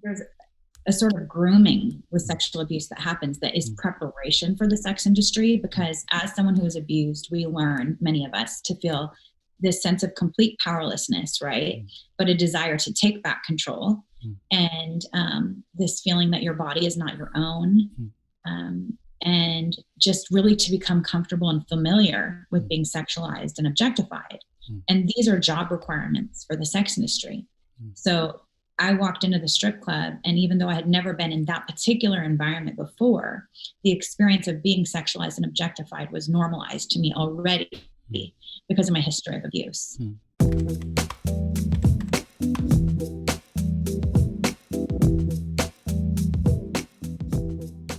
there's a sort of grooming with sexual abuse that happens that is preparation for the sex industry, because as someone who is abused, we learn, many of us, to feel this sense of complete powerlessness, right? But a desire to take back control, and this feeling that your body is not your own, and just really to become comfortable and familiar with being sexualized and objectified. And these are job requirements for the sex industry. So I walked into the strip club, and even though I had never been in that particular environment before, the experience of being sexualized and objectified was normalized to me already because of my history of abuse.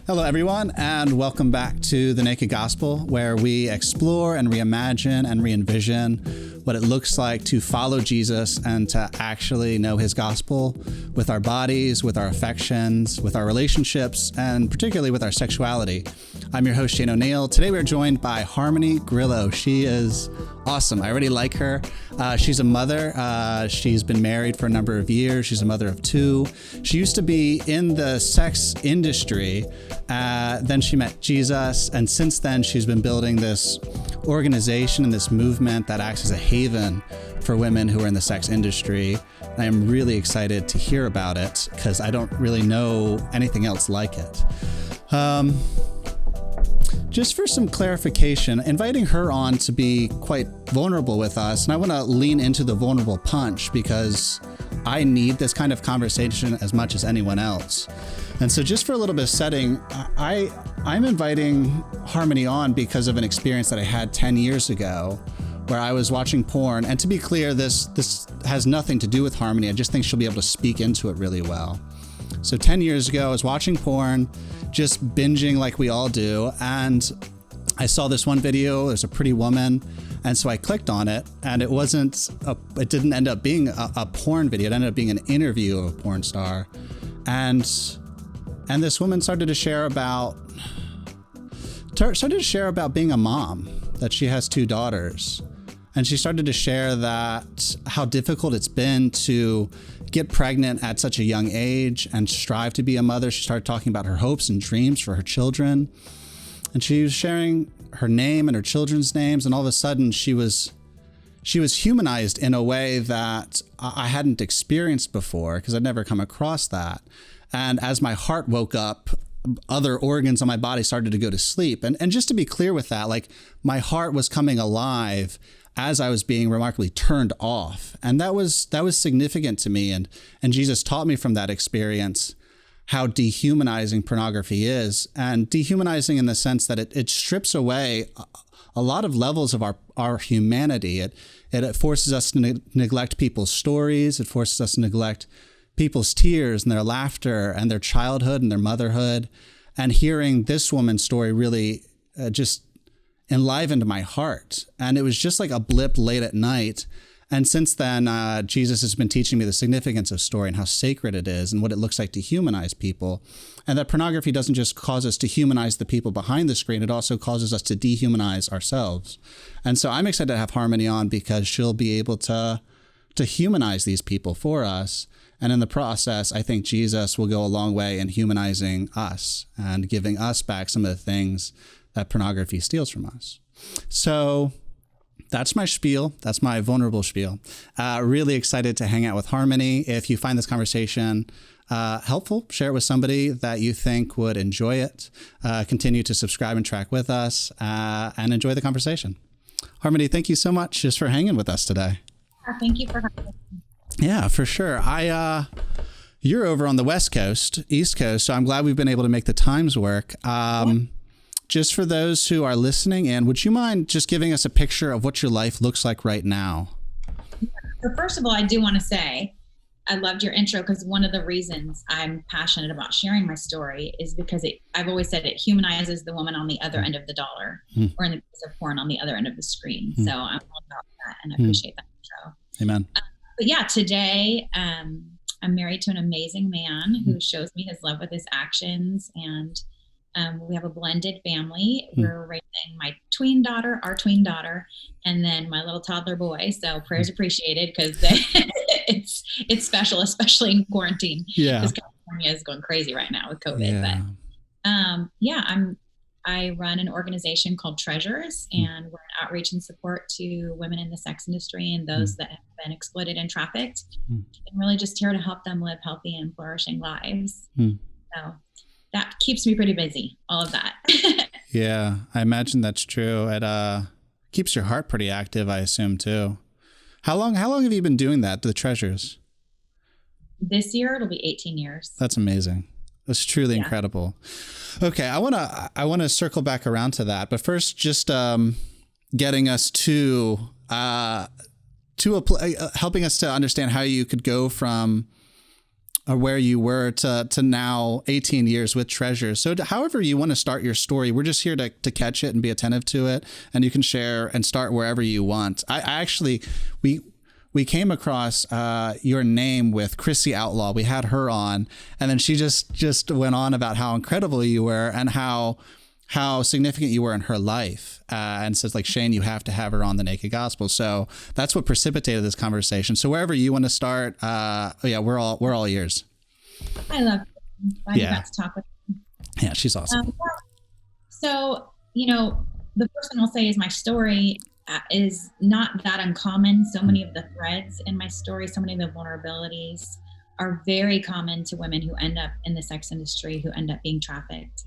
Hello, everyone, and welcome back to The Naked Gospel, where we explore and reimagine and re-envision what it looks like to follow Jesus and to actually know his gospel with our bodies, with our affections, with our relationships, and particularly with our sexuality. I'm your host, Shane O'Neill. Today we're joined by Harmony Grillo. She is awesome. I already like her. She's a mother. She's been married for a number of years. She's a mother of two. She used to be in the sex industry. Then she met Jesus. And since then, she's been building this organization and this movement that acts as a haven for women who are in the sex industry. I am really excited to hear about it because I don't really know anything else like it. Just for some clarification, inviting her on to be quite vulnerable with us, and I want to lean into the vulnerable punch because I need this kind of conversation as much as anyone else. And so just for a little bit of setting, I'm inviting Harmony on because of an experience that I had 10 years ago where I was watching porn. And to be clear, this has nothing to do with Harmony. I just think she'll be able to speak into it really well. So 10 years ago, I was watching porn, just binging like we all do. And I saw this one video. There's a pretty woman. And so I clicked on it, and it didn't end up being a porn video. It ended up being an interview of a porn star. And this woman started to share about being a mom, that she has two daughters. And she started to share that how difficult it's been to get pregnant at such a young age and strive to be a mother. She started talking about her hopes and dreams for her children. And she was sharing her name and her children's names. And all of a sudden she was humanized in a way that I hadn't experienced before because I'd never come across that. And as my heart woke up, other organs on my body started to go to sleep. And just to be clear with that, like my heart was coming alive as I was being remarkably turned off. And that was significant to me. And Jesus taught me from that experience how dehumanizing pornography is, and dehumanizing in the sense that it strips away a lot of levels of our humanity. It forces us to neglect people's stories. It forces us to neglect people's tears and their laughter and their childhood and their motherhood. And hearing this woman's story really just enlivened my heart. And it was just like a blip late at night. And since then, Jesus has been teaching me the significance of story and how sacred it is and what it looks like to humanize people. And that pornography doesn't just cause us to humanize the people behind the screen, it also causes us to dehumanize ourselves. And so I'm excited to have Harmony on because she'll be able to humanize these people for us. And in the process, I think Jesus will go a long way in humanizing us and giving us back some of the things that pornography steals from us. So that's my spiel. That's my vulnerable spiel. Really excited to hang out with Harmony. If you find this conversation helpful, share it with somebody that you think would enjoy it. Continue to subscribe and track with us and enjoy the conversation. Harmony, thank you so much just for hanging with us today. Thank you for having me. Yeah, for sure. You're over on the West Coast, East Coast, so I'm glad we've been able to make the times work. Just for those who are listening in, would you mind just giving us a picture of what your life looks like right now? So first of all, I do want to say I loved your intro because one of the reasons I'm passionate about sharing my story is because I've always said it humanizes the woman on the other end of the dollar, or in the case of porn, on the other end of the screen. So I'm all about that, and I appreciate that intro. Amen. But yeah, today I'm married to an amazing man who shows me his love with his actions, and we have a blended family. We're raising our tween daughter, and then my little toddler boy. So prayers appreciated because it's special, especially in quarantine. Yeah. Because California is going crazy right now with COVID. Yeah. But I run an organization called Treasures, and we're an outreach and support to women in the sex industry and those that have been exploited and trafficked, and really just here to help them live healthy and flourishing lives. So that keeps me pretty busy, all of that. Yeah, I imagine that's true. It keeps your heart pretty active, I assume, too. How long have you been doing that, the Treasures? This year, it'll be 18 years. That's amazing. That's truly incredible. Okay, I want to circle back around to that, but first, just getting us to helping us to understand how you could go from where you were to now 18 years with Treasures. So however you want to start your story, we're just here to catch it and be attentive to it, and you can share and start wherever you want. I actually we came across your name with Chrissy Outlaw. We had her on, and then she just went on about how incredible you were and how significant you were in her life, and says, like, Shane, you have to have her on the Naked Gospel. So that's what precipitated this conversation. So wherever you want to start, we're all ears. I love her. Glad you got to talk with her. Yeah, she's awesome. So, the first thing I'll say is my story is not that uncommon. So many of the threads in my story, so many of the vulnerabilities are very common to women who end up in the sex industry, who end up being trafficked.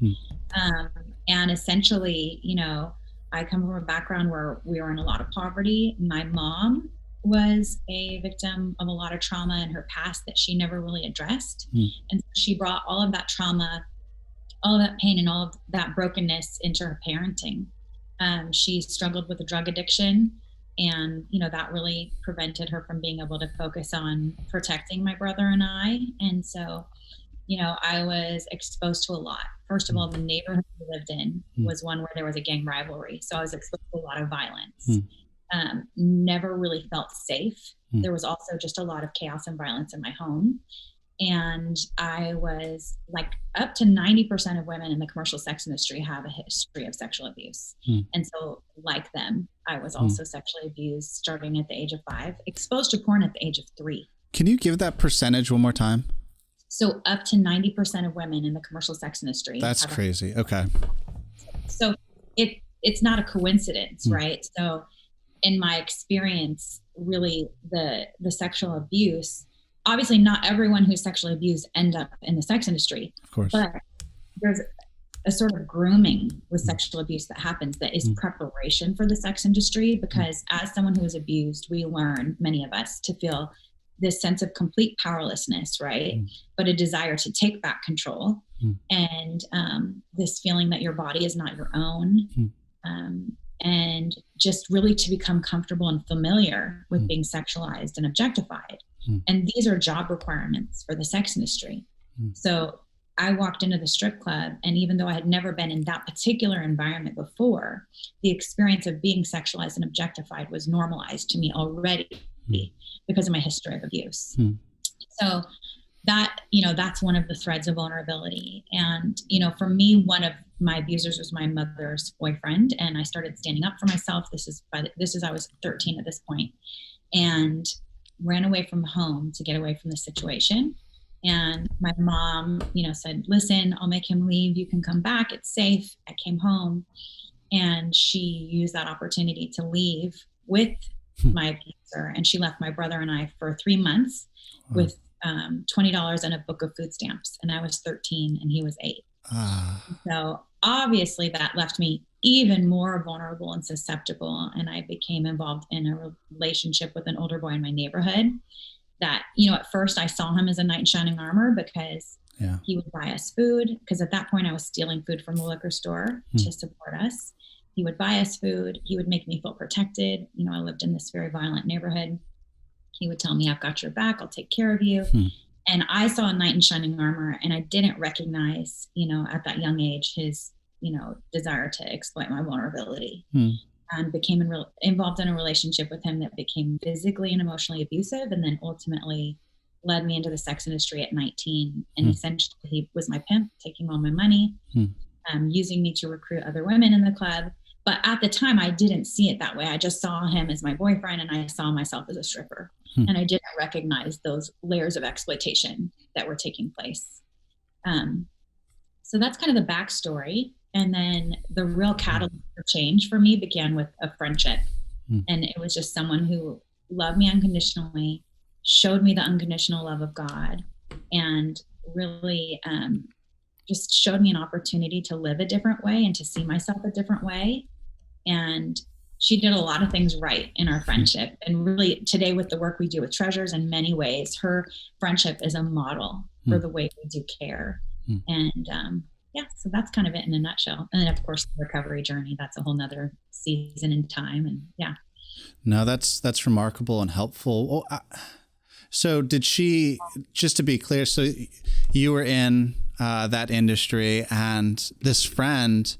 And essentially, I come from a background where we were in a lot of poverty. My mom was a victim of a lot of trauma in her past that she never really addressed. And so she brought all of that trauma, all of that pain, and all of that brokenness into her parenting. She struggled with a drug addiction, and, that really prevented her from being able to focus on protecting my brother and I. And so, I was exposed to a lot. First of all, the neighborhood we lived in was one where there was a gang rivalry. So I was exposed to a lot of violence. Never really felt safe. There was also just a lot of chaos and violence in my home. And I was like, up to 90% of women in the commercial sex industry have a history of sexual abuse. And so, like them, I was also sexually abused starting at the age of 5, exposed to porn at the age of 3. Can you give that percentage one more time? So up to 90% of women in the commercial sex industry. That's crazy. Okay. So it's not a coincidence, right? So in my experience, really the sexual abuse, obviously not everyone who's sexually abused end up in the sex industry, of course, but there's a sort of grooming with sexual abuse that happens that is preparation for the sex industry, because as someone who is abused, we learn, many of us, to feel this sense of complete powerlessness, right? But a desire to take back control, and this feeling that your body is not your own, and just really to become comfortable and familiar with being sexualized and objectified. And these are job requirements for the sex industry. So I walked into the strip club, and even though I had never been in that particular environment before, the experience of being sexualized and objectified was normalized to me already because of my history of abuse. So that, that's one of the threads of vulnerability. And, for me, one of my abusers was my mother's boyfriend, and I started standing up for myself. This is I was 13 at this point, and ran away from home to get away from the situation. And my mom, said, listen, I'll make him leave. You can come back. It's safe. I came home, and she used that opportunity to leave with my abuser. And she left my brother and I for 3 months with $20 and a book of food stamps. And I was 13 and he was 8. So obviously that left me even more vulnerable and susceptible. And I became involved in a relationship with an older boy in my neighborhood that, at first I saw him as a knight in shining armor because he would buy us food. Because at that point I was stealing food from the liquor store to support us. He would buy us food. He would make me feel protected. I lived in this very violent neighborhood. He would tell me, I've got your back. I'll take care of you. And I saw a knight in shining armor, and I didn't recognize, at that young age, his, desire to exploit my vulnerability. And became involved in a relationship with him that became physically and emotionally abusive, and then ultimately led me into the sex industry at 19. And essentially he was my pimp, taking all my money, using me to recruit other women in the club. But at the time I didn't see it that way. I just saw him as my boyfriend, and I saw myself as a stripper. And I didn't recognize those layers of exploitation that were taking place. So that's kind of the backstory. And then the real catalyst for change for me began with a friendship. And it was just someone who loved me unconditionally, showed me the unconditional love of God, and really just showed me an opportunity to live a different way and to see myself a different way. And she did a lot of things right in our friendship. And really today, with the work we do with Treasures, in many ways, her friendship is a model for the way we do care. And yeah, so that's kind of it in a nutshell. And then of course the recovery journey, that's a whole nother season in time. And yeah. No, that's remarkable and helpful. So did she, just to be clear, so you were in that industry and this friend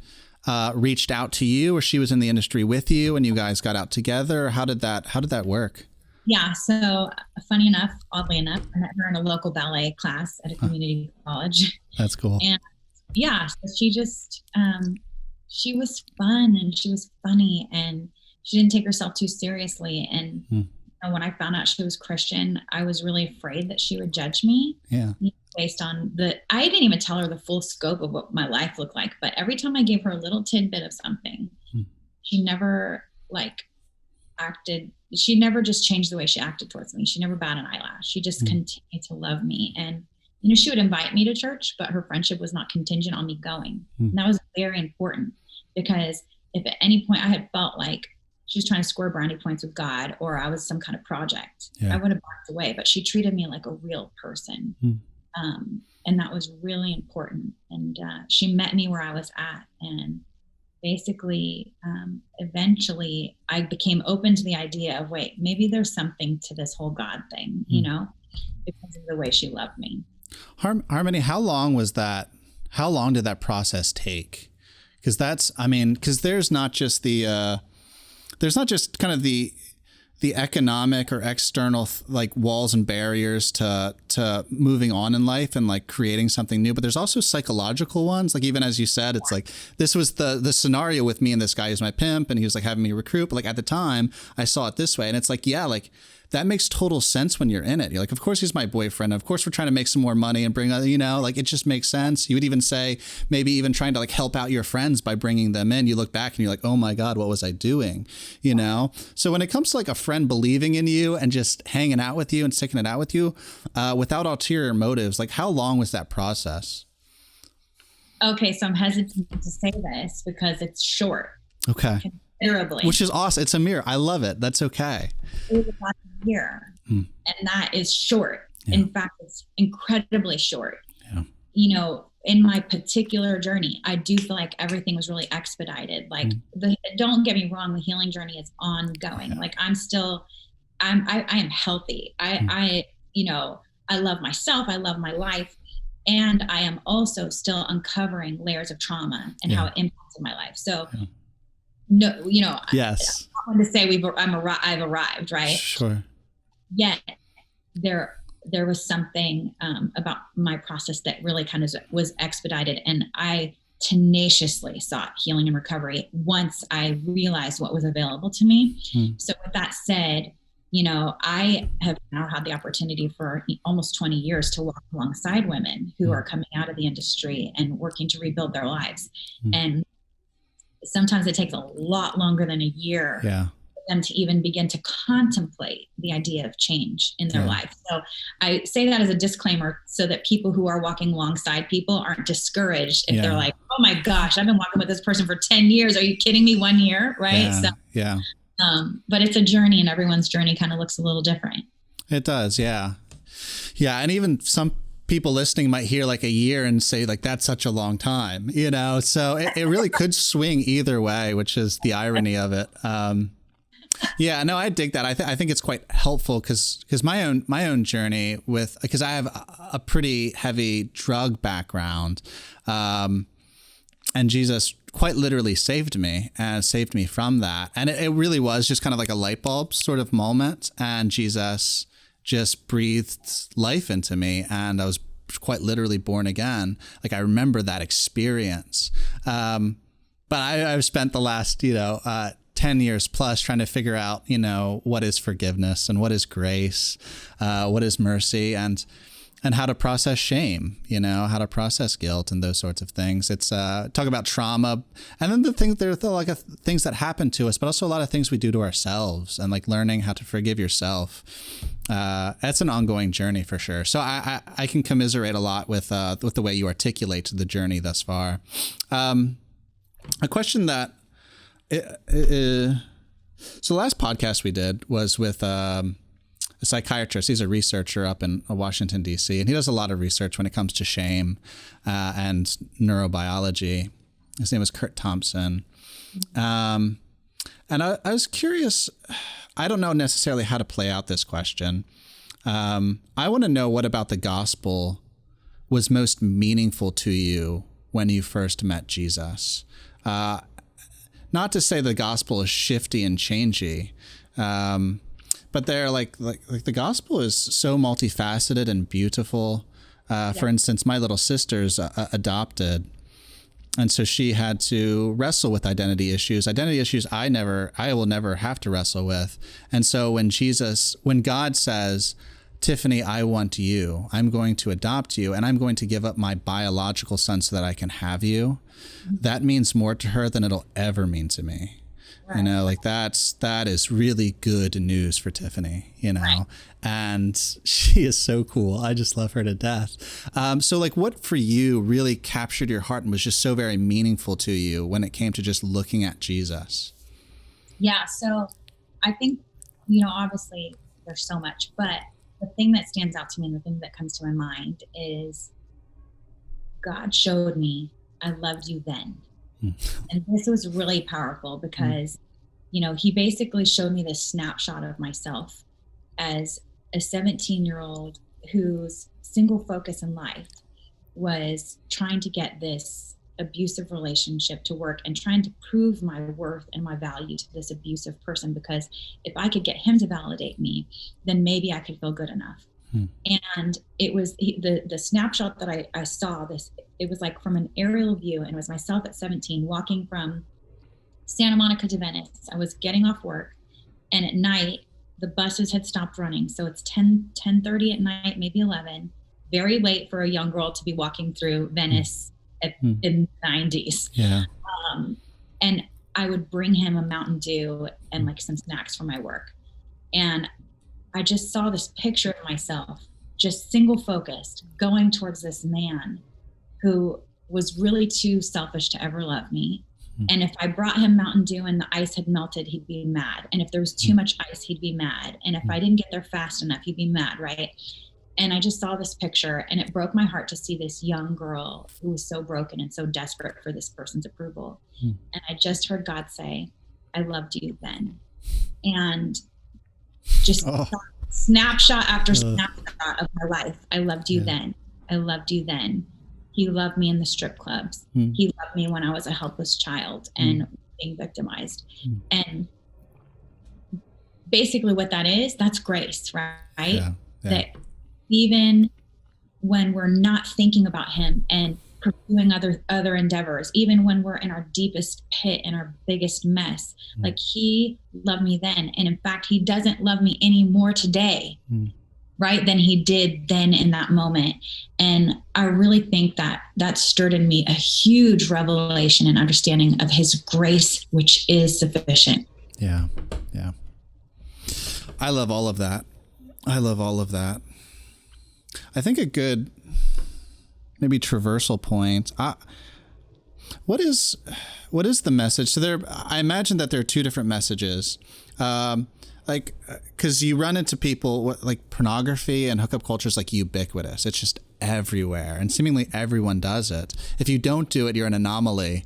reached out to you, or she was in the industry with you and you guys got out together? How did that work? Yeah. So funny enough, oddly enough, I met her in a local ballet class at a community college. That's cool. And yeah, so she just, she was fun and she was funny and she didn't take herself too seriously. And you know, when I found out she was Christian, I was really afraid that she would judge me. Yeah. Based on I didn't even tell her the full scope of what my life looked like. But every time I gave her a little tidbit of something, she never she never just changed the way she acted towards me. She never batted an eyelash. She just continued to love me. And you know, she would invite me to church, but her friendship was not contingent on me going. And that was very important, because if at any point I had felt like she was trying to score brownie points with God, or I was some kind of project, I would have walked away. But she treated me like a real person. And that was really important. And she met me where I was at. And basically, eventually I became open to the idea of, wait, maybe there's something to this whole God thing, you know, because of the way she loved me. Harmony, how long was that? How long did that process take? Because because there's not just kind of the economic or external walls and barriers to moving on in life and like creating something new, but there's also psychological ones. Like, even as you said, it's like, this was the scenario with me and this guy who's my pimp, and he was like having me recruit. But like at the time I saw it this way, and it's like, yeah, like that makes total sense when you're in it. You're like, of course he's my boyfriend. Of course we're trying to make some more money and bring, you know, like it just makes sense. You would even say maybe even trying to like help out your friends by bringing them in. You look back and you're like, oh my God, what was I doing? You know? So when it comes to like a friend believing in you and just hanging out with you and sticking it out with you without ulterior motives, like how long was that process? Okay. So I'm hesitant to say this because it's short. Okay. Considerably. Which is awesome. It's a mirror. I love it. That's okay. It was about a year, and that is short. Yeah. In fact, it's incredibly short. Yeah. You know, in my particular journey, I do feel like everything was really expedited. Like, don't get me wrong, the healing journey is ongoing. Yeah. Like I am healthy. I you know, I love myself. I love my life. And I am also still uncovering layers of trauma and how it impacted my life. So no, you know, yes. I want to say I've arrived, right? Sure. Yet there was something about my process that really kind of was expedited, and I tenaciously sought healing and recovery once I realized what was available to me. So with that said, you know, I have now had the opportunity for almost 20 years to walk alongside women who are coming out of the industry and working to rebuild their lives. And sometimes it takes a lot longer than a year for them to even begin to contemplate the idea of change in their life. So I say that as a disclaimer so that people who are walking alongside people aren't discouraged if they're like, oh my gosh, I've been walking with this person for 10 years. Are you kidding me? 1 year, right? But it's a journey, and everyone's journey kind of looks a little different. It does. Yeah. Yeah. And even some people listening might hear like a year and say like, that's such a long time, you know? So it really could swing either way, which is the irony of it. Yeah, no, I dig that. I think it's quite helpful because my own journey because I have a pretty heavy drug background, and Jesus quite literally saved me from that. And it really was just kind of like a light bulb sort of moment. And Jesus just breathed life into me, and I was quite literally born again. Like I remember that experience. But I've spent the last, 10 years plus trying to figure out, what is forgiveness and what is grace, what is mercy. And and how to process shame, how to process guilt and those sorts of things. It's talk about trauma, and then there are like things that happen to us, but also a lot of things we do to ourselves, and like learning how to forgive yourself. That's an ongoing journey for sure. So I can commiserate a lot with the way you articulate the journey thus far. A question that, so the last podcast we did was with a psychiatrist. He's a researcher up in Washington, D.C., and he does a lot of research when it comes to shame and neurobiology. His name was Kurt Thompson. And I was curious, I don't know necessarily how to play out this question. I want to know what about the gospel was most meaningful to you when you first met Jesus. Not to say the gospel is shifty and changey, but they're like the gospel is so multifaceted and beautiful. For instance, my little sister's adopted, and so she had to wrestle with identity issues I will never have to wrestle with. And so when God says, Tiffany, I want you, I'm going to adopt you, and I'm going to give up my biological son so that I can have you, that means more to her than it'll ever mean to me. Right. That is really good news for Tiffany, right. And she is so cool. I just love her to death. So what for you really captured your heart and was just so very meaningful to you when it came to just looking at Jesus? Yeah. So I think, obviously there's so much, but the thing that stands out to me and the thing that comes to my mind is God showed me I loved you then. And this was really powerful because, he basically showed me this snapshot of myself as a 17-year-old whose single focus in life was trying to get this abusive relationship to work and trying to prove my worth and my value to this abusive person, because if I could get him to validate me, then maybe I could feel good enough. And it was the snapshot that I saw this, it was like from an aerial view, and it was myself at 17 walking from Santa Monica to Venice. I was getting off work, and at night the buses had stopped running. So it's 10:30 at night, maybe 11, very late for a young girl to be walking through Venice in the 90s. Yeah. And I would bring him a Mountain Dew and some snacks for my work. And I just saw this picture of myself, just single focused, going towards this man who was really too selfish to ever love me. And if I brought him Mountain Dew and the ice had melted, he'd be mad. And if there was too much ice, he'd be mad. And if I didn't get there fast enough, he'd be mad, right? And I just saw this picture, and it broke my heart to see this young girl who was so broken and so desperate for this person's approval. And I just heard God say, I loved you then. And just snapshot after snapshot of my life. I loved you then. I loved you then. He loved me in the strip clubs. He loved me when I was a helpless child and being victimized. And basically what that is, that's grace, right? Yeah. That even when we're not thinking about him and pursuing other endeavors, even when we're in our deepest pit and our biggest mess, he loved me then. And in fact, he doesn't love me any more today, right, than he did then in that moment. And I really think that stirred in me a huge revelation and understanding of his grace, which is sufficient. Yeah. Yeah. I love all of that. I think a good maybe traversal point. What is the message? So I imagine that there are two different messages. Because you run into people like pornography and hookup culture is ubiquitous. It's just everywhere, and seemingly everyone does it. If you don't do it, you're an anomaly.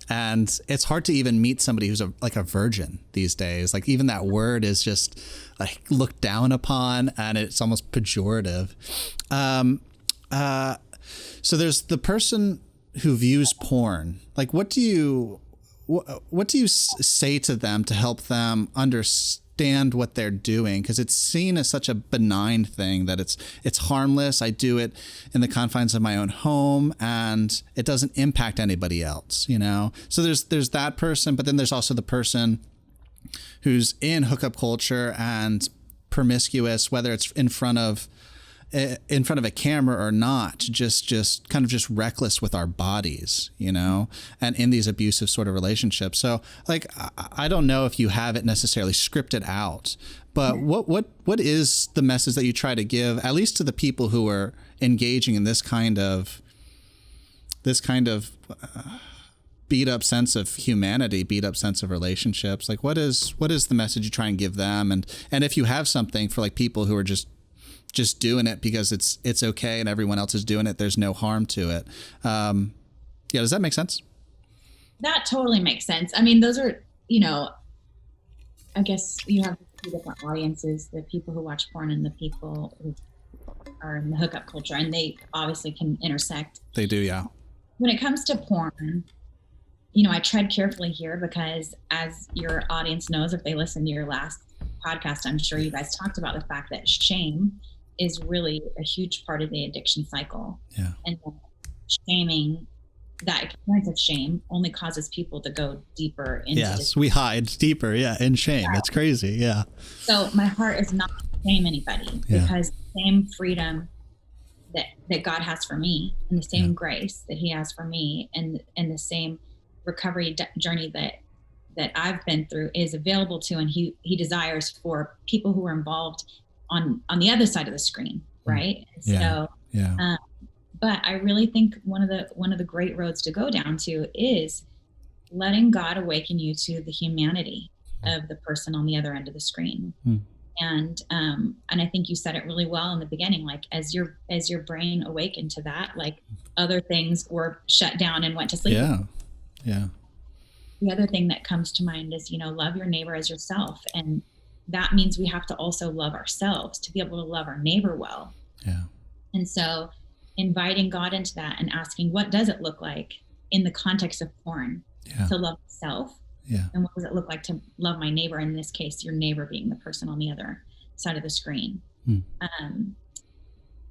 And it's hard to even meet somebody who's a virgin these days. Even that word is just looked down upon, and it's almost pejorative. So there's the person who views porn. What do you say to them to help them understand what they're doing? Because it's seen as such a benign thing that it's harmless. I do it in the confines of my own home, and it doesn't impact anybody else, So there's that person, but then there's also the person who's in hookup culture and promiscuous, whether it's in front of in front of a camera or not, just kind of just reckless with our bodies, you know, and in these abusive sort of relationships. So like, I don't know if you have it necessarily scripted out, but what is the message that you try to give, at least to the people who are engaging in this kind of beat up sense of humanity, beat up sense of relationships? Like, what is the message you try and give them? And if you have something for like people who are just doing it because it's okay and everyone else is doing it, there's no harm to it. Does that make sense? That totally makes sense. I mean, those are, you know, I guess you have two different audiences, the people who watch porn and the people who are in the hookup culture, and they obviously can intersect. They do, yeah. When it comes to porn, you know, I tread carefully here because, as your audience knows, if they listen to your last podcast, I'm sure you guys talked about the fact that shame is really a huge part of the addiction cycle. Yeah. And shaming, that experience of shame only causes people to go deeper into Yes, we hide deeper, in shame. It's crazy, yeah. So my heart is not to shame anybody, because the same freedom that God has for me, and the same grace that he has for me, and the same recovery journey that I've been through is available to, and he desires for people who are involved on the other side of the screen, right? So but I really think one of the great roads to go down to is letting God awaken you to the humanity of the person on the other end of the screen. And I think you said it really well in the beginning, like as your brain awakened to that, like other things were shut down and went to sleep. Yeah. The other thing that comes to mind is, you know, love your neighbor as yourself. And that means we have to also love ourselves to be able to love our neighbor well. Yeah. And so inviting God into that and asking, what does it look like in the context of porn to love myself? Yeah. And what does it look like to love my neighbor? In this case, your neighbor being the person on the other side of the screen.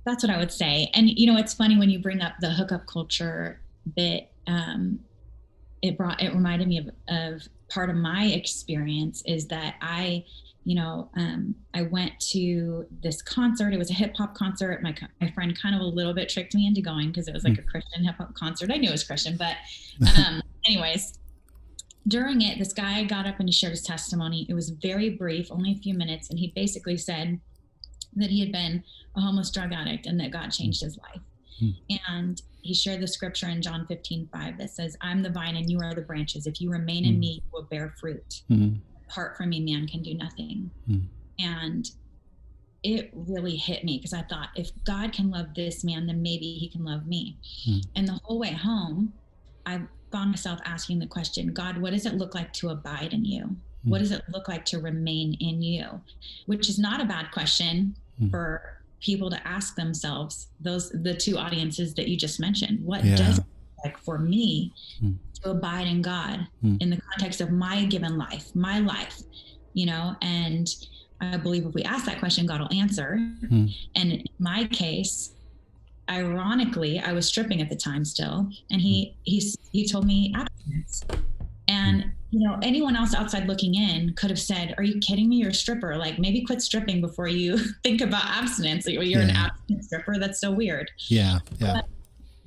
That's what I would say. And, you know, it's funny when you bring up the hookup culture bit, it reminded me of part of my experience is that I went to this concert. It was a hip hop concert. My friend kind of a little bit tricked me into going because it was like a Christian hip hop concert. I knew it was Christian, but anyways, during it, this guy got up and he shared his testimony. It was very brief, only a few minutes. And he basically said that he had been a homeless drug addict and that God changed his life. And he shared the scripture in John 15:5 that says, I'm the vine and you are the branches. If you remain in me, you will bear fruit. Apart from me, man can do nothing. And it really hit me because I thought, if God can love this man, then maybe he can love me. And the whole way home, I found myself asking the question, God, what does it look like to abide in you? What does it look like to remain in you? Which is not a bad question for people to ask themselves, the two audiences that you just mentioned. What does it look like for me to abide in God in the context of my given life, my life, you know? And I believe if we ask that question, God will answer. And in my case, ironically, I was stripping at the time still, and he told me abstinence. And you know, anyone else outside looking in could have said, are you kidding me? You're a stripper. Like, maybe quit stripping before you think about abstinence. Like, you're an abstinent stripper. That's so weird. But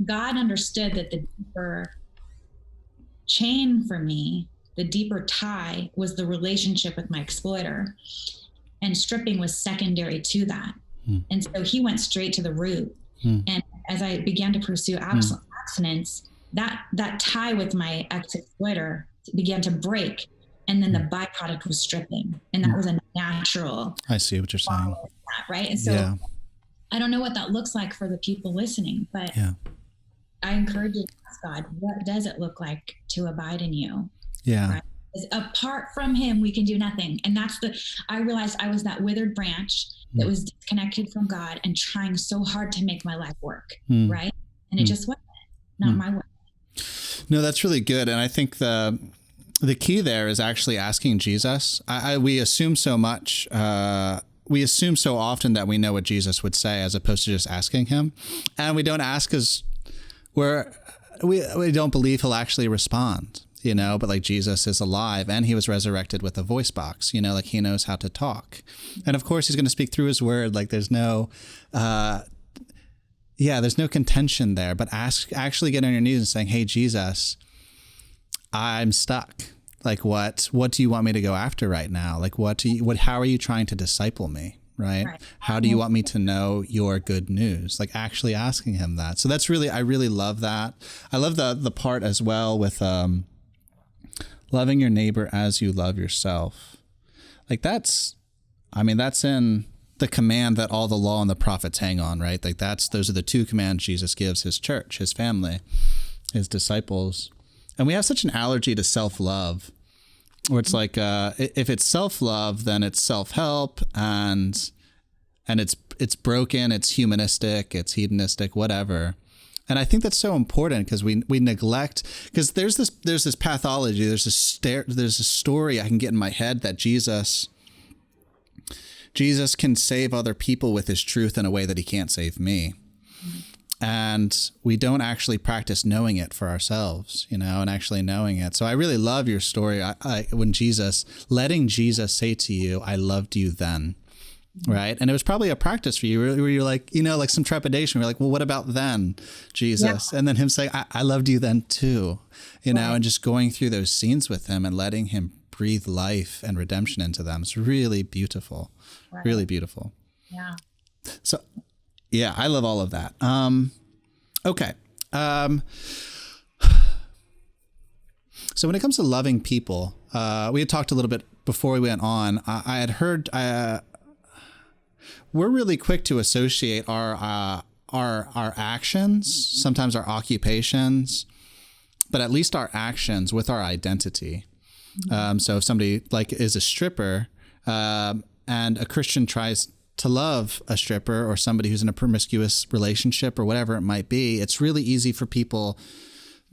God understood that the deeper chain for me, the deeper tie, was the relationship with my exploiter. And stripping was secondary to that. And so he went straight to the root. And as I began to pursue abstinence, that tie with my ex-exploiter began to break. And then the byproduct was stripping. And that was a natural. I see what you're saying. Right. And so I don't know what that looks like for the people listening, but I encourage you to ask God, what does it look like to abide in you? Right? Apart from him, we can do nothing. And I realized I was that withered branch that was disconnected from God and trying so hard to make my life work. Right. And it just wasn't, not my way. No, that's really good. And I think the key there is actually asking Jesus. We assume so much. We assume so often that we know what Jesus would say as opposed to just asking him. And we don't ask because we don't believe he'll actually respond. but like Jesus is alive and he was resurrected with a voice box, like he knows how to talk. And of course he's going to speak through his word. Like there's no, there's no contention there, but actually get on your knees and saying, hey, Jesus, I'm stuck. Like, what do you want me to go after right now? Like, how are you trying to disciple me? Right? How do you want me to know your good news? Like actually asking him that. So that's I really love that. I love the part as well with, loving your neighbor as you love yourself. Like that's in the command that all the law and the prophets hang on, right? Like those are the two commands Jesus gives his church, his family, his disciples. And we have such an allergy to self-love, where it's like, if it's self-love, then it's self-help and it's broken, it's humanistic, it's hedonistic, whatever. And I think that's so important because we neglect, because there's this pathology, there's a story I can get in my head that Jesus can save other people with his truth in a way that he can't save me. And we don't actually practice knowing it for ourselves, and actually knowing it. So I really love your story. Letting Jesus say to you, I loved you then. Right. And it was probably a practice for you where you're like, like some trepidation. We're like, well, what about then, Jesus? Yeah. And then him saying, I loved you then too, and just going through those scenes with him and letting him breathe life and redemption into them. It's really beautiful, really beautiful. Yeah. So, yeah, I love all of that. Okay. So when it comes to loving people, we had talked a little bit before we went on. I had heard, we're really quick to associate our actions, sometimes our occupations, but at least our actions with our identity. So if somebody is a stripper, and a Christian tries to love a stripper or somebody who's in a promiscuous relationship or whatever it might be, it's really easy for people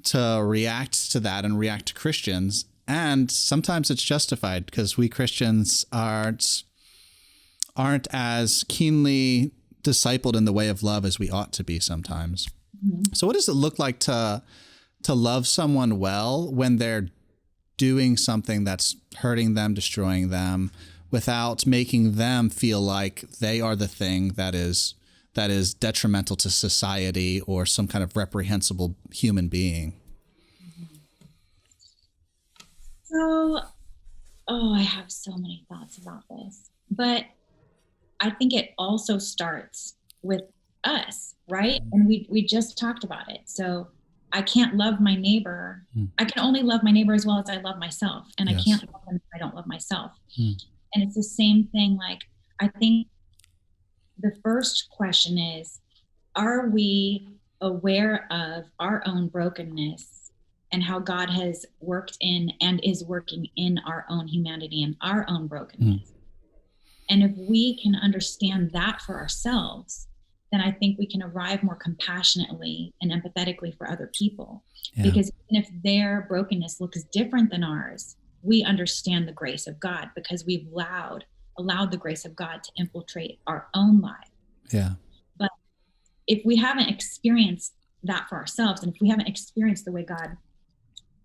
to react to that and react to Christians. And sometimes it's justified because we Christians aren't as keenly discipled in the way of love as we ought to be sometimes. Mm-hmm. So what does it look like to love someone well when they're doing something that's hurting them, destroying them, without making them feel like they are the thing that is detrimental to society or some kind of reprehensible human being? So, I have so many thoughts about this, but I think it also starts with us, right? And we just talked about it. So I can't love my neighbor. I can only love my neighbor as well as I love myself. And yes. I can't love them if I don't love myself. And it's the same thing. Like, I think the first question is, are we aware of our own brokenness and how God has worked in and is working in our own humanity and our own brokenness? And if we can understand that for ourselves, then I think we can arrive more compassionately and empathetically for other people. Yeah. Because even if their brokenness looks different than ours, we understand the grace of God because we've allowed the grace of God to infiltrate our own life. Yeah. But if we haven't experienced that for ourselves, and if we haven't experienced the way God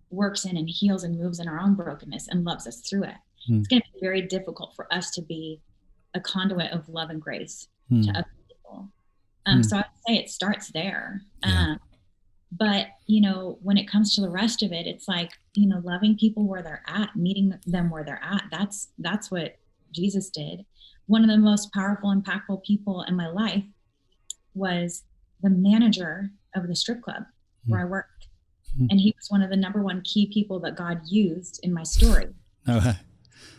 works in and heals and moves in our own brokenness and loves us through it, it's going to be very difficult for us to be a conduit of love and grace to other people. So I would say it starts there. Yeah. But, when it comes to the rest of it, it's like, loving people where they're at, meeting them where they're at. That's what Jesus did. One of the most powerful, impactful people in my life was the manager of the strip club where I worked. And he was one of the number one key people that God used in my story. Okay.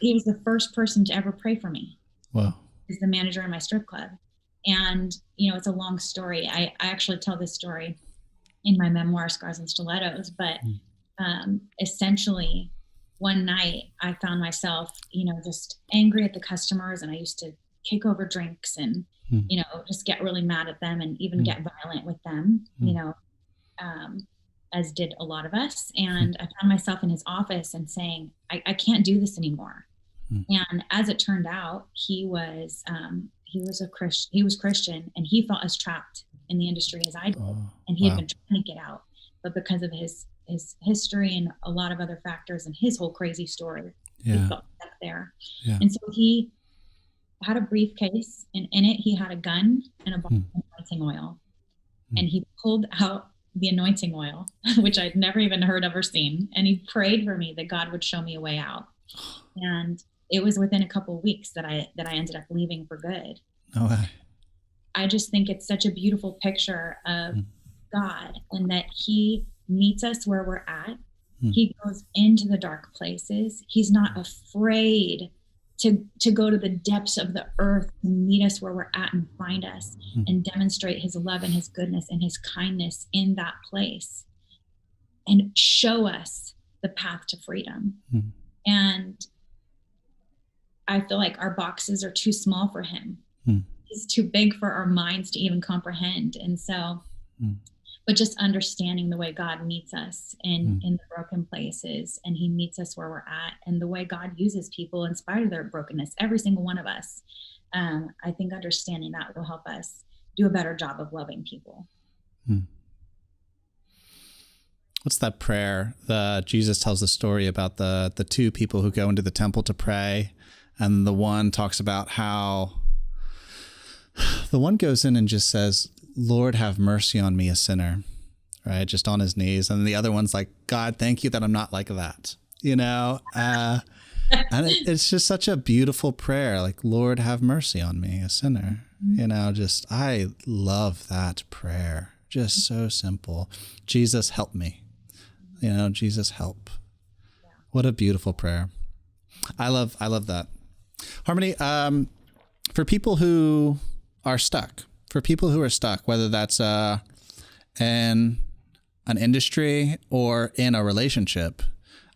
He was the first person to ever pray for me. Wow. He's the manager in my strip club. And, it's a long story. I actually tell this story in my memoir, Scars and Stilettos, but essentially one night I found myself, just angry at the customers, and I used to kick over drinks and, just get really mad at them and even get violent with them, as did a lot of us. And I found myself in his office and saying, I can't do this anymore. And as it turned out, he was Christian, and he felt as trapped in the industry as I did. And he had been trying to get out, but because of his his history and a lot of other factors and his whole crazy story. Yeah. He got stuck there. Yeah. And so he had a briefcase, and in it he had a gun and a bottle of anointing oil. And he pulled out the anointing oil, which I'd never even heard of or seen. And he prayed for me that God would show me a way out. And it was within a couple of weeks that I ended up leaving for good. No way. I just think it's such a beautiful picture of God, and that he meets us where we're at. He goes into the dark places. He's not afraid to go to the depths of the earth and meet us where we're at and find us and demonstrate his love and his goodness and his kindness in that place and show us the path to freedom. And I feel like our boxes are too small for him. He's too big for our minds to even comprehend. And so, but just understanding the way God meets us in the broken places, and he meets us where we're at, and the way God uses people in spite of their brokenness, every single one of us. I think understanding that will help us do a better job of loving people. What's that prayer? Jesus tells the story about the two people who go into the temple to pray, and the one talks about how the one goes in and just says, "Lord, have mercy on me, a sinner," right? Just on his knees. And the other one's like, "God, thank you that I'm not like that," and it's just such a beautiful prayer. Like, "Lord, have mercy on me, a sinner." I love that prayer. Just so simple. Jesus, help me. Jesus, help. What a beautiful prayer. I love that. Harmony, for people who are stuck, whether that's in an industry or in a relationship,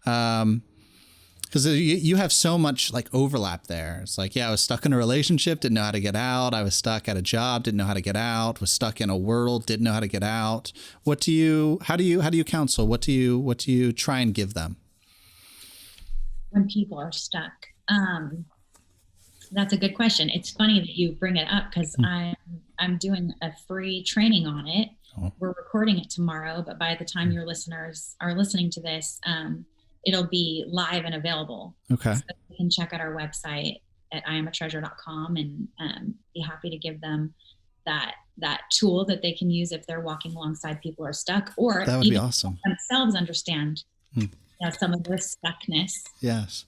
because you have so much like overlap there. It's like, I was stuck in a relationship, didn't know how to get out. I was stuck at a job, didn't know how to get out. Was stuck in a world, didn't know how to get out. How do you counsel? What do you try and give them when people are stuck? That's a good question. It's funny that you bring it up, because I'm doing a free training on it. We're recording it tomorrow, but by the time your listeners are listening to this, it'll be live and available. Okay. So you can check out our website at iamatreasure.com, and be happy to give them that tool that they can use if they're walking alongside people who are stuck, or that would be awesome. Themselves understand some of their stuckness. Yes.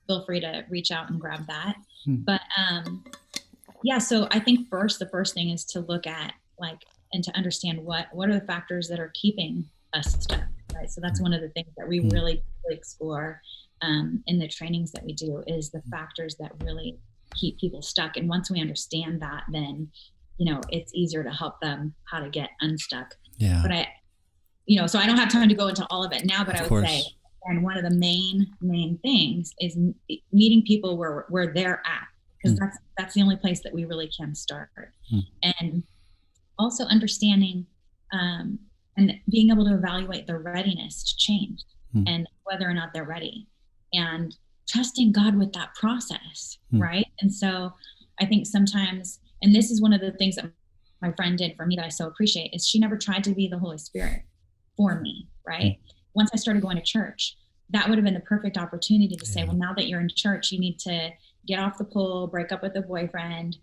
Feel free to reach out and grab that. But so I think the first thing is to look at and to understand what are the factors that are keeping us stuck, right? So that's one of the things that we really explore in the trainings that we do, is the factors that really keep people stuck. And once we understand that, then it's easier to help them how to get unstuck. Yeah. But so I don't have time to go into all of it now, but I would say, and one of the main things is meeting people where they're at, because that's the only place that we really can start. And also understanding and being able to evaluate their readiness to change and whether or not they're ready, and trusting God with that process, right? And so I think sometimes, and this is one of the things that my friend did for me that I so appreciate, is she never tried to be the Holy Spirit for me, right? Once I started going to church, that would have been the perfect opportunity to say, well, now that you're in church, you need to get off the pole, break up with a boyfriend,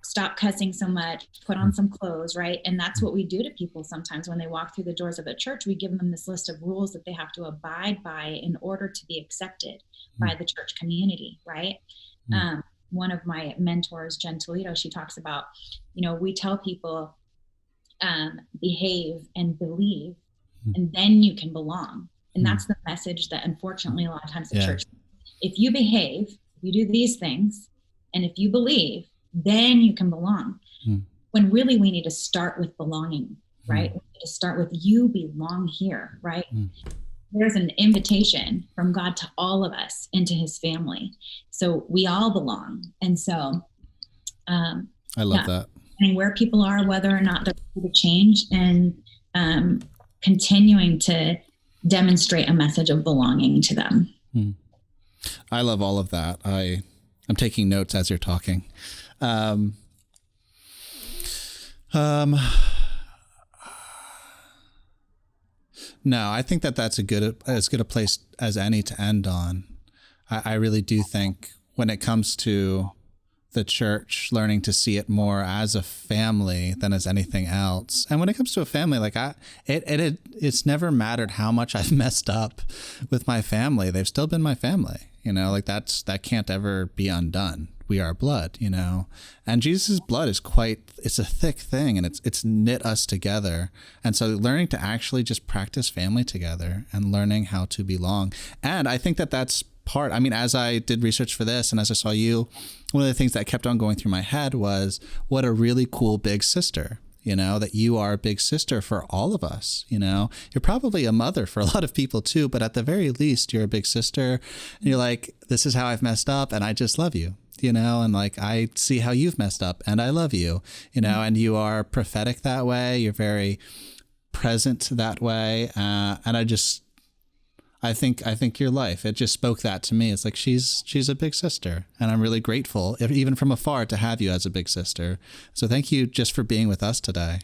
stop cussing so much, put on some clothes, right? And that's what we do to people sometimes when they walk through the doors of a church. We give them this list of rules that they have to abide by in order to be accepted by the church community, right? One of my mentors, Jen Toledo, she talks about, we tell people, behave and believe, and then you can belong. And that's the message that unfortunately a lot of times the church, if you behave, you do these things, and if you believe, then you can belong. When really we need to start with belonging, right? We need to start with, you belong here, right? There's an invitation from God to all of us into his family. So we all belong. And so I love that. And where people are, whether or not they're ready to change, and continuing to demonstrate a message of belonging to them. I love all of that. I'm taking notes as you're talking. No, I think that that's as good a place as any to end on. I really do think when it comes to the church, learning to see it more as a family than as anything else. And when it comes to a family, like it's never mattered how much I've messed up with my family. They've still been my family, like that can't ever be undone. We are blood, and Jesus' blood is it's a thick thing, and it's knit us together. And so learning to actually just practice family together and learning how to belong. And I think that that's part, as I did research for this and as I saw you, one of the things that kept on going through my head was what a really cool big sister, that you are a big sister for all of us. You're probably a mother for a lot of people too, but at the very least, you're a big sister, and you're like, this is how I've messed up and I just love you. And like, I see how you've messed up and I love you, and you are prophetic that way. You're very present that way. And I think your life, it just spoke that to me. It's like, she's a big sister, and I'm really grateful, even from afar, to have you as a big sister. So thank you just for being with us today.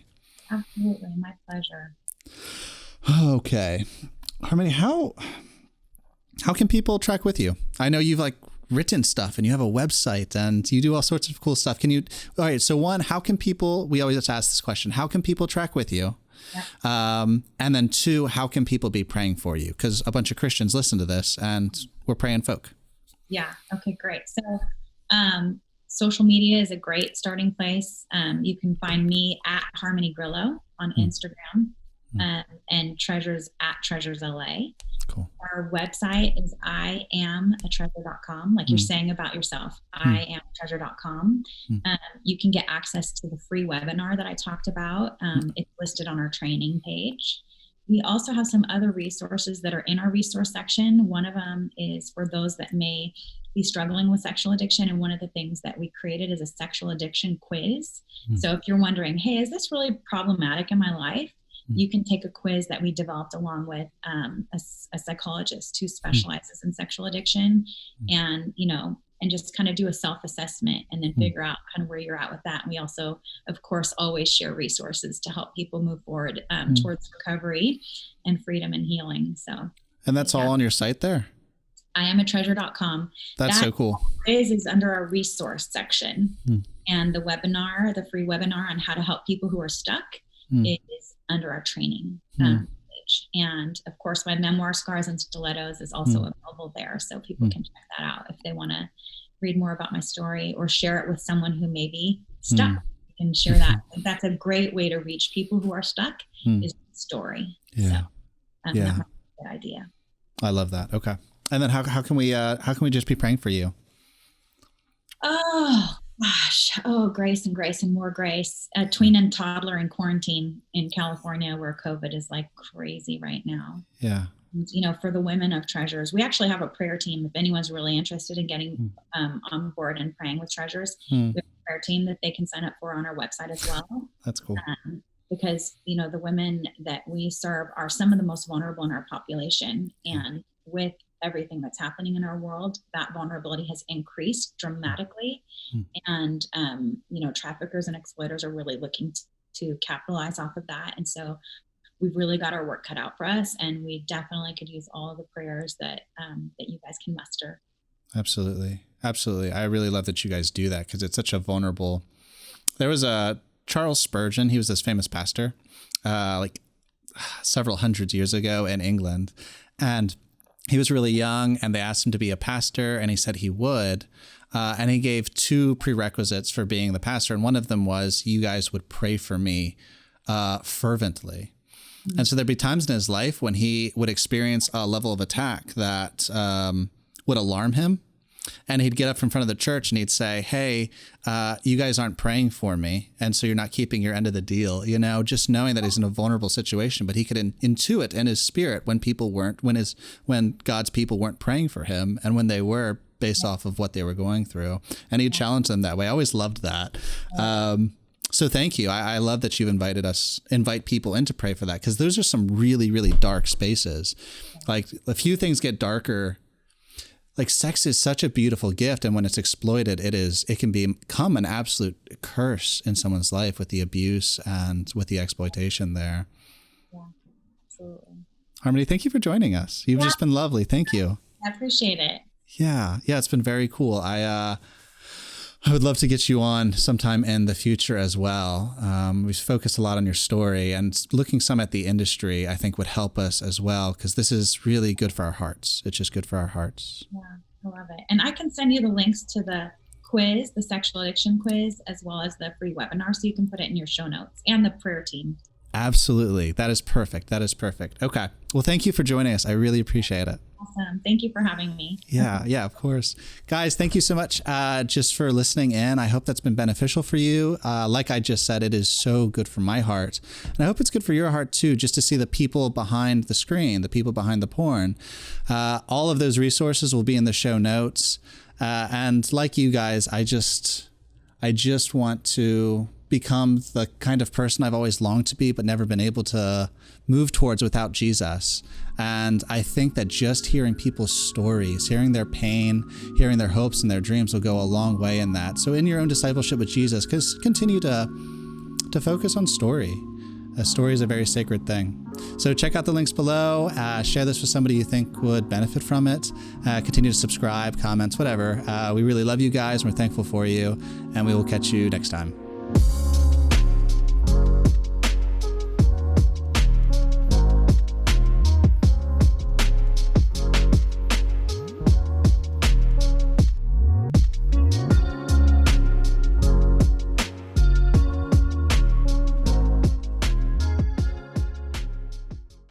Absolutely. My pleasure. Okay. Harmony, how can people track with you? I know you've written stuff and you have a website and you do all sorts of cool stuff. All right. So one, how can people, we always just ask this question, how can people track with you? Yeah. And then two, how can people be praying for you? Because a bunch of Christians listen to this and we're praying folk. Yeah. Okay, great. So, social media is a great starting place. You can find me at Harmony Grillo on Instagram, and Treasures at Treasures LA. Cool. Our website is iamatreasure.com, like you're saying about yourself, iamatreasure.com. You can get access to the free webinar that I talked about. It's listed on our training page. We also have some other resources that are in our resource section. One of them is for those that may be struggling with sexual addiction. And one of the things that we created is a sexual addiction quiz. So if you're wondering, hey, is this really problematic in my life? You can take a quiz that we developed along with a psychologist who specializes in sexual addiction, and just kind of do a self-assessment and then figure out kind of where you're at with that. And we also, of course, always share resources to help people move forward towards recovery and freedom and healing. So, and that's all on your site there? iamatreasure.com. That's so cool. Is under our resource section. And the free webinar on how to help people who are stuck is under our training page. And of course, my memoir, Scars and Stilettos, is also available there. So people can check that out if they want to read more about my story or share it with someone who may be stuck. You can share that. That's a great way to reach people who are stuck is the story. Yeah. So, that might be a good idea. I love that. Okay. And then how can we just be praying for you? Oh, gosh. Oh, grace and more grace. A tween and toddler in quarantine in California, where COVID is like crazy right now. Yeah. And, for the women of Treasures, we actually have a prayer team. If anyone's really interested in getting on board and praying with Treasures, we have a prayer team that they can sign up for on our website as well. That's cool. Because, the women that we serve are some of the most vulnerable in our population. And with everything that's happening in our world, that vulnerability has increased dramatically. And, traffickers and exploiters are really looking to capitalize off of that. And so we've really got our work cut out for us, and we definitely could use all of the prayers that you guys can muster. Absolutely. Absolutely. I really love that you guys do that, because it's such a vulnerable. There was a Charles Spurgeon. He was this famous pastor, several hundred years ago in England. And he was really young, and they asked him to be a pastor, and he said he would. And he gave two prerequisites for being the pastor. And one of them was, you guys would pray for me fervently. And so there'd be times in his life when he would experience a level of attack that would alarm him. And he'd get up in front of the church and he'd say, hey, you guys aren't praying for me. And so you're not keeping your end of the deal, just knowing that he's in a vulnerable situation. But he could intuit in his spirit when people weren't, when God's people weren't praying for him, and when they were, based off of what they were going through. And he'd challenge them that way. I always loved that. So thank you. I love that you've invite people in to pray for that, because those are some really, really dark spaces. Like, a few things get darker. Like, sex is such a beautiful gift, and when it's exploited, it can become an absolute curse in someone's life with the abuse and with the exploitation there. Yeah, absolutely. Harmony, thank you for joining us. You've just been lovely. Thank you. I appreciate it. Yeah, it's been very cool. I would love to get you on sometime in the future as well. We've focused a lot on your story, and looking some at the industry, I think would help us as well, because this is really good for our hearts. It's just good for our hearts. Yeah, I love it. And I can send you the links to the quiz, the sexual addiction quiz, as well as the free webinar, so you can put it in your show notes, and the prayer team. Absolutely. That is perfect. Okay. Well, thank you for joining us. I really appreciate it. Awesome. Thank you for having me. Yeah, of course. Guys, thank you so much just for listening in. I hope that's been beneficial for you. Like I just said, it is so good for my heart. And I hope it's good for your heart too, just to see the people behind the screen, the people behind the porn. All of those resources will be in the show notes. And like you guys, I just want to become the kind of person I've always longed to be, but never been able to move towards without Jesus. And I think that just hearing people's stories, hearing their pain, hearing their hopes and their dreams will go a long way in that. So in your own discipleship with Jesus, continue to focus on story. A story is a very sacred thing. So check out the links below. Share this with somebody you think would benefit from it. Continue to subscribe, comments, whatever. We really love you guys. We're thankful for you. And we will catch you next time.